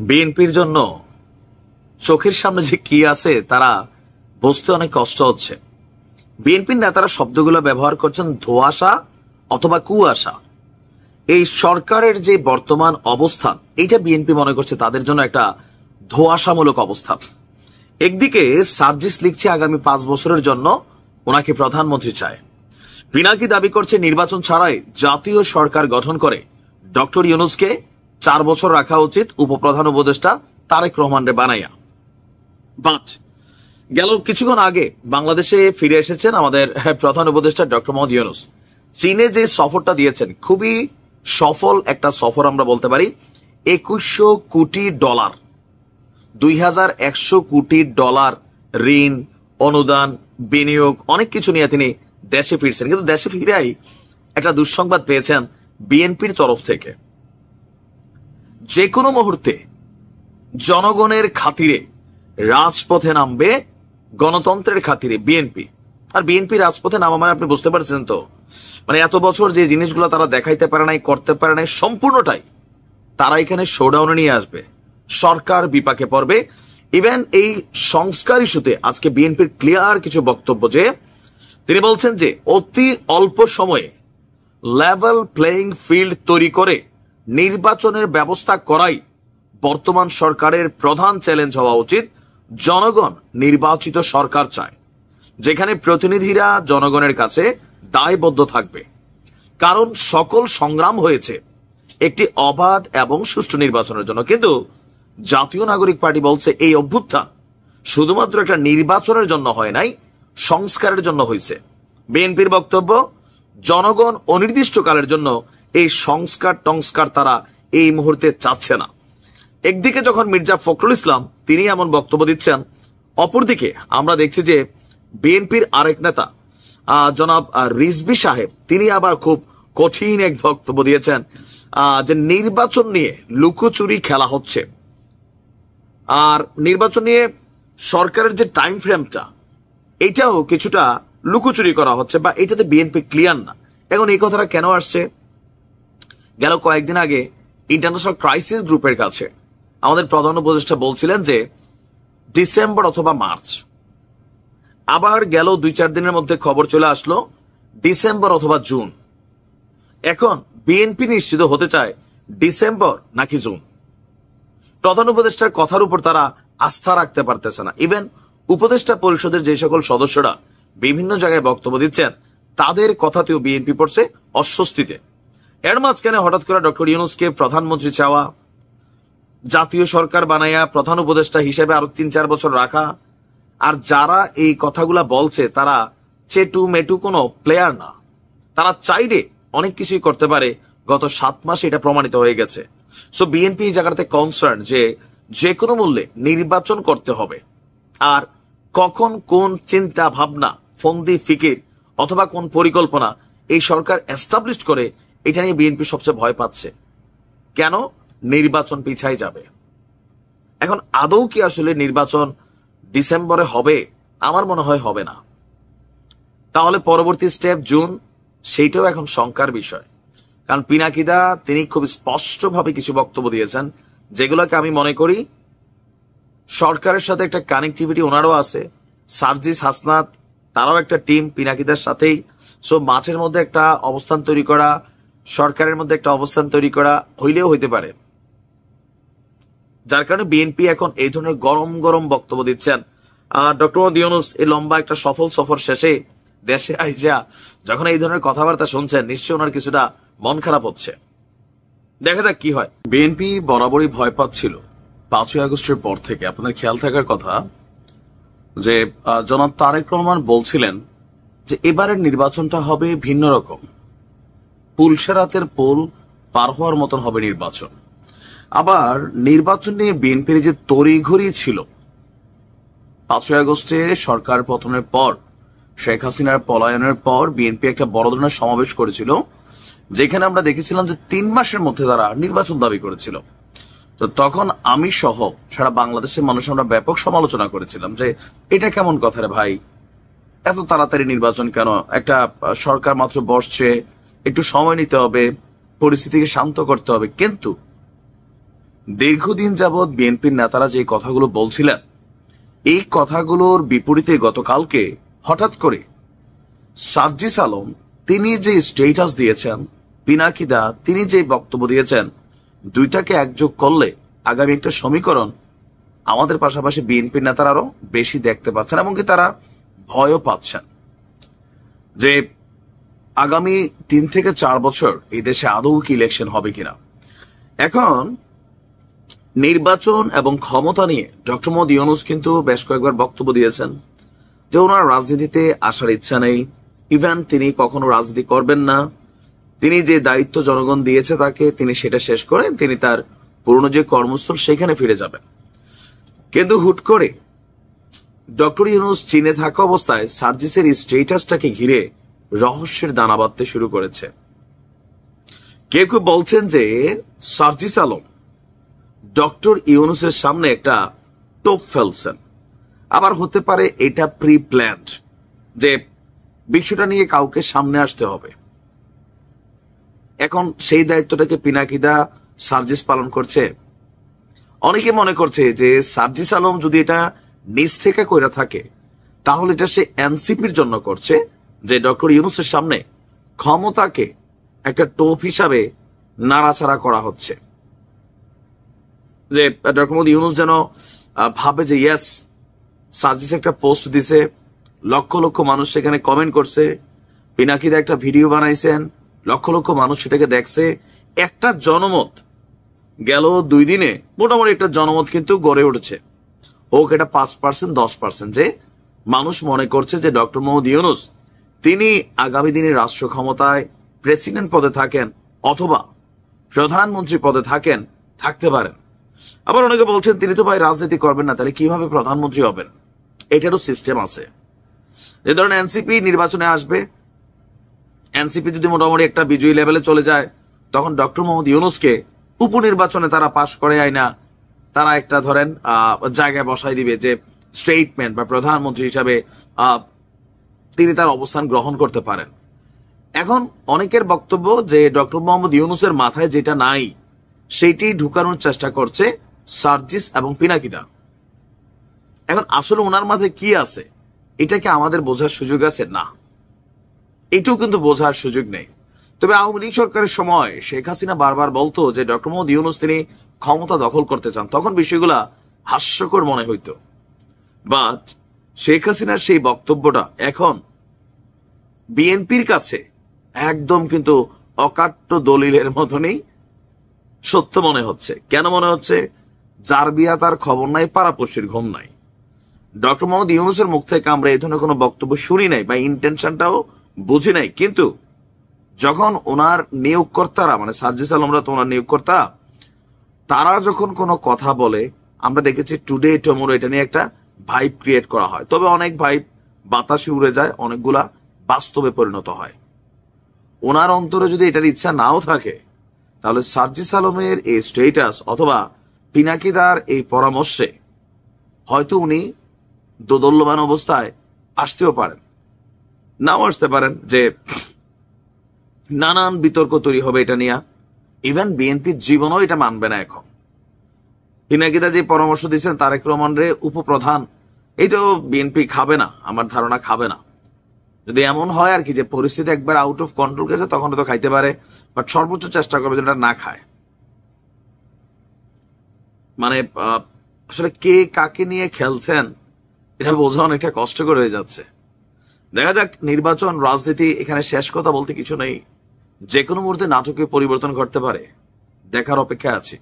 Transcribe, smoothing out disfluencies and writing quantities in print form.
বিএনপির জন্য চোখের সামনে যে কি আছে তারা বুঝতে অনেক কষ্ট হচ্ছে। বিএনপির নেতারা শব্দগুলো ব্যবহার করছেন ধোঁয়াশা অথবা কুয়াশা। এই সরকারের যে বর্তমান অবস্থান, এইটা বিএনপি মনে করছে তাদের জন্য একটা ধোঁয়াশামূলক অবস্থান। একদিকে সার্জিস লিখছে আগামী 5 বছরের জন্য ওনাকে প্রধানমন্ত্রী চায়। পিনাকি দাবি করছে নির্বাচন ছাড়াই জাতীয় সরকার গঠন করে ডক্টর ইউনূসকে 4 বছর রাখা উচিত উপপ্রধান উপদেষ্টা তারেক রহমানরে বানাইয়া। বাট গেল কিছুক্ষণ আগে বাংলাদেশে ফিরে এসেছেন আমাদের প্রধান উপদেষ্টা ডক্টর মোহাম্মদ ইউনূস। চীনে যে সফরটা দিয়েছেন খুবই সফল একটা সফর আমরা বলতে পারি। 2100 কোটি ডলার, 2100 কোটি ডলার ঋণ, অনুদান, বিনিয়োগ অনেক কিছু নিয়ে তিনি দেশে ফিরছেন। কিন্তু দেশে ফিরেই একটা দুঃসংবাদ পেয়েছেন বিএনপির তরফ থেকে। যে কোনো মুহূর্তে জনগণের খাতিরে রাজপথে নামবে, গণতন্ত্রের খাতিরে বিএনপি। আর বিএনপি রাজপথে নামা মানে আপনি বুঝতে পারছেন তো, মানে এত বছর যে জিনিসগুলো তারা দেখাইতে পারে নাই, করতে পারে নাই, সম্পূর্ণটাই তারা এখানে শোডাউনে নিয়ে আসবে। সরকার বিপাকে পড়বে। ইভেন এই সংস্কার ইস্যুতে আজকে বিএনপির ক্লিয়ার কিছু বক্তব্য, যে তিনি বলছেন যে অতি অল্প সময়ে লেভেল প্লেইং ফিল্ড তৈরি করে নির্বাচনের ব্যবস্থা করাই বর্তমান সরকারের প্রধান চ্যালেঞ্জ হওয়া উচিত। জনগণ নির্বাচিত সরকার চায়, যেখানে প্রতিনিধিরা জনগণের কাছে দায়বদ্ধ থাকবে। কারণ সকল সংগ্রাম হয়েছে একটি অবাধ এবং সুষ্ঠু নির্বাচনের জন্য। কিন্তু জাতীয় নাগরিক পার্টি বলছে এই অভ্যুত্থান শুধুমাত্র একটা নির্বাচনের জন্য হয় নাই, সংস্কারের জন্য হয়েছে। বিএনপির বক্তব্য, জনগণ অনির্দিষ্টকালের জন্য এই সংস্কার তারা এই মুহূর্তে চাচ্ছে না। একদিকে যখন মির্জা ফখরুল ইসলাম তিনি এমন বক্তব্য দিচ্ছেন, অপরদিকে আমরা দেখছি যে বিএনপির আরেক নেতা জনাব রিজভী সাহেব তিনি আবার খুব কঠিন এক বক্তব্য দিয়েছেন যে নির্বাচন নিয়ে লুকোচুরি খেলা হচ্ছে। আর নির্বাচন নিয়ে সরকারের যে টাইম ফ্রেমটা, এটাও কিছুটা লুকোচুরি করা হচ্ছে, বা এটাতে বিএনপি ক্লিয়ার না। এখন এই কথাটা কেন আসছে? গেল কয়েকদিন আগে ইন্টারন্যাশনাল ক্রাইসিস গ্রুপের কাছে আমাদের প্রধান উপদেষ্টা বলছিলেন যে ডিসেম্বর অথবা মার্চ। আবার গেল 2-4 দিনের মধ্যে খবর চলে আসলো ডিসেম্বর অথবা জুন। এখন বিএনপি নিশ্চিত হতে চায় ডিসেম্বর নাকি জুন। প্রধান উপদেষ্টার কথার উপর তারা আস্থা রাখতে পারতেছে না। ইভেন উপদেষ্টা পরিষদের যে সকল সদস্যরা বিভিন্ন জায়গায় বক্তব্য দিচ্ছেন, তাদের কথাতেও বিএনপি পড়ছে অস্বস্তিতে। এর মাঝখানে হঠাৎ করে ডক্টর ইউনূসকে প্রধানমন্ত্রী চাওয়া, জাতীয় সরকার বানাইয়া প্রধান উপদেষ্টা হিসেবে আরো 3-4 বছর রাখা। আর যারা এই কথাগুলা বলছে তারা চেটু মেটু কোনো প্লেয়ার না, তারা চাইলে অনেক কিছুই করতে পারে। গত 7 মাসে এটা প্রমাণিত হয়ে গেছে। সো বিএনপি এই জায়গাতে কনসার্ন যে কোনো মূল্যে নির্বাচন করতে হবে। আর কখন কোন চিন্তা ভাবনা, ফন্দি ফিকির অথবা কোন পরিকল্পনা এই সরকার এস্টাবলিশ করে, এটা নিয়ে বিএনপি সবচেয়ে ভয় পাচ্ছে। কেন? নির্বাচন পিছাই যাবে। এখন আদৌ কি আসলে নির্বাচন ডিসেম্বরে হবে? আমার মনে হয় হবে না। তাহলে পরবর্তী স্টেপ জুন, সেইটাও এখন শঙ্কার বিষয়। কারণ পিনাকিদা তিনি খুব স্পষ্টভাবে কিছু বক্তব্য দিয়েছেন, যেগুলোকে আমি মনে করি সরকারের সাথে একটা কানেক্টিভিটি ওনারও আছে। সার্জিস হাসনাত তারাও একটা টিম পিনাকিদার সাথেই। সো মাঠের মধ্যে একটা অবস্থান তৈরি করা, সরকারের মধ্যে একটা অবস্থান তৈরি করা হইলেও হইতে পারে। যার কারণে বিএনপি এখন এই ধরনের গরম গরম বক্তব্য দিচ্ছেন। ডক্টর মোহাম্মদ ইউনূস এই লম্বা একটা সফল সফর শেষে দেশে আইসা যখন এই ধরনের কথাবার্তা শুনছেন, নিশ্চয়ই ওনার কিছুটা মন খারাপ হচ্ছে। দেখা যাক কি হয়। বিএনপি বরাবরই ভয় পাচ্ছিল 5ই আগস্টের পর থেকে। আপনাদের খেয়াল থাকার কথা যে জনাব তারেক রহমান বলছিলেন যে এবারের নির্বাচনটা হবে ভিন্ন রকম, পুলসেরাতের পোল পার হওয়ার মতন হবে নির্বাচন। আবার নির্বাচন নিয়ে বিএনপির যে তড়িঘড়ি ছিল, 5ই আগস্টে সরকার পতনের পর, শেখ হাসিনার পলায়নের পর বিএনপি একটা বড় ধরনের সমাবেশ করেছিল, যেখানে আমরা দেখেছিলাম যে 3 মাসের মধ্যে তারা নির্বাচন দাবি করেছিল। তো তখন আমি সহ সারা বাংলাদেশের মানুষ আমরা ব্যাপক সমালোচনা করেছিলাম যে এটা কেমন কথা রে ভাই, এত তাড়াতাড়ি নির্বাচন কেন? একটা সরকার মাত্র বসছে, একটু সময় নিতে হবে, পরিস্থিতিকে শান্ত করতে হবে। কিন্তু দীর্ঘদিন যাবৎ বিএনপির নেতারা যে কথাগুলো বলছিলেন, এই কথাগুলোর বিপরীতে গতকালকে হঠাৎ করে সার্জিস আলম তিনি যে স্টেটাস দিয়েছেন, পিনাকিদা তিনি যে বক্তব্য দিয়েছেন, দুইটাকে একযোগ করলে আগামী একটা সমীকরণ আমাদের পাশাপাশি বিএনপির নেতারা আরো বেশি দেখতে পাচ্ছেন, এমনকি তারা ভয়ও পাচ্ছেন যে আগামী 3 থেকে 4 বছর এই দেশে আদৌ কি ইলেকশন হবে কিনা। এখন নির্বাচন এবং ক্ষমতা নিয়ে ডক্টর মোহাম্মদ ইউনূস কিন্তু বেশ কয়েকবার বক্তব্য দিয়েছেন যে ওনার রাজনীতিতে আসার ইচ্ছা নেই, ইভেন তিনি কখনো রাজনীতি করবেন না, তিনি যে দায়িত্ব জনগণ দিয়েছে তাকে তিনি সেটা শেষ করে তিনি তার পুরনো যে কর্মস্থল সেখানে ফিরে যাবেন। কিন্তু হুট করে ডক্টর ইউনূস চীনে থাকা অবস্থায় সার্জিসের স্টেটাসটাকে ঘিরে রহস্যের দানা বাঁধতে শুরু করেছে। কেউ কেউ বলছেন যে সার্জিস আলম ডক্টর ইউনূসের সামনে একটা টোপ ফেলছেন, আবার হতে পারে এটা প্রি প্ল্যান্ড যে বিষয়টা নিয়ে কাউকে সামনে আসতে হবে। এখন সেই দায়িত্বটাকে পিনাকিদা সার্জিস পালন করছে। অনেকে মনে করছে যে সার্জিস আলম যদি এটা নিজ থেকে কইরা থাকে তাহলে এটা সে এনসিপির জন্য করছে, যে ডক্টর ইউনূসের সামনে ক্ষমতাকে একটা টোপ হিসাবে নাড়াচাড়া করা হচ্ছে, যে ডক্টর মোহাম্মদ ইউনূস যেন ভাবে যে ইয়েস সার্জিস একটা পোস্ট দিছে, লক্ষ লক্ষ মানুষ সেখানে কমেন্ট করছে, পিনাকিদা একটা ভিডিও বানাইছেন, লক্ষ লক্ষ মানুষ সেটাকে দেখছে, একটা জনমত গেল 2 দিনে মোটামুটি একটা জনমত কিন্তু গড়ে উঠেছে, হোক এটা 5% 10%, যে মানুষ মনে করছে যে ডক্টর মোহাম্মদ ইউনূস তিনি আগামী দিনে রাষ্ট্র ক্ষমতায় প্রেসিডেন্ট পদে থাকেন অথবা প্রধানমন্ত্রী পদে থাকতে পারেন। আবার অনেকে বলছেন তিনি তো ভাই রাজনীতি করবেন না, তাহলে কিভাবে প্রধানমন্ত্রী হবেন? এটারও সিস্টেম আছে। যে ধরেন এনসিপি নির্বাচনে আসবে, এনসিপি যদি মোটামুটি একটা বিজয়ী লেভেলে চলে যায়, তখন ডক্টর মোহাম্মদ ইউনূসকে উপনির্বাচনে তারা পাশ করে আইনা তারা একটা ধরেন জায়গায় বসাই দিবে যে স্টেটমেন্ট বা প্রধানমন্ত্রী হিসাবে তিনি তার অবস্থান গ্রহণ করতে পারেন। এখন অনেকের বক্তব্য যে ডক্টর মোহাম্মদ ইউনূসের মাথায় যেটা নাই সেইটি ঢুকানোর চেষ্টা করছে সার্জিস এবং পিনাকিদা। এখন আসলে ওনার মাথায় কি আছে এটাকে আমাদের বোঝার সুযোগ আছে না, এটাও কিন্তু বোঝার সুযোগ নেই। তবে আওয়ামী লীগ সরকারের সময় শেখ হাসিনা বারবার বলতো যে ডক্টর মোহাম্মদ ইউনূস তিনি ক্ষমতা দখল করতে চান, তখন বিষয়গুলা হাস্যকর মনে হইত। বাট শেখ হাসিনার সেই বক্তব্যটা এখন বিএনপির কাছে একদম কিন্তু অকাট্য দলিলের মতনই সত্য মনে হচ্ছে। কেন মনে হচ্ছে? যার বিয়া তার খবর নাই, পাড়াপড়শির ঘুম নাই। ডক্টর মোহাম্মদ ইউনূসের মুখ থেকে আমরা এই ধরনের কোনো বক্তব্য শুনি নাই বা ইন্টেনশনটাও বুঝি নাই, কিন্তু যখন ওনার নিয়োগকর্তারা মানে সার্জিস আলমরা তো ওনার নিয়োগকর্তা, তারা যখন কোনো কথা বলে আমরা দেখেছি টুডে টুমরো এটা নিয়ে একটা ভাইব ক্রিয়েট করা হয়, তবে অনেক ভাইব বাতাসে উড়ে যায়, অনেকগুলা বাস্তবে পরিণত হয়। ওনার অন্তরে যদি এটার ইচ্ছা নাও থাকে তাহলে সার্জিস আলমের এই স্টেটাস অথবা পিনাকিদার এই পরামর্শে হয়তো উনি দোদল্যমান অবস্থায় আসতেও পারেন, নাও আসতে পারেন, যে নানান বিতর্ক তৈরি হবে এটা নিয়ে। ইভেন বিএনপির জীবনও এটা মানবে না। এখন পিনাকিদা যে পরামর্শ দিচ্ছেন তারেক রহমানরে উপপ্রধান, এটাও বিএনপি খাবে না, আমার ধারণা খাবে না। যদি এমন হয় আর কি যে পরিস্থিতি একবার আউট অফ কন্ট্রোল গেছে তখন তো খাইতে পারে, বাট সর্বোচ্চ চেষ্টা করবে যেটা না খায়। মানে আসলে কে কাকে নিয়ে খেলছেন এটা বোঝা অনেকটা কষ্টকর হয়ে যাচ্ছে। দেখা যাক, নির্বাচন রাজনীতি এখানে শেষ কথা বলতে কিছু নেই, যে কোনো মুহূর্তে নাটকে পরিবর্তন ঘটতে পারে, দেখার অপেক্ষা আছে।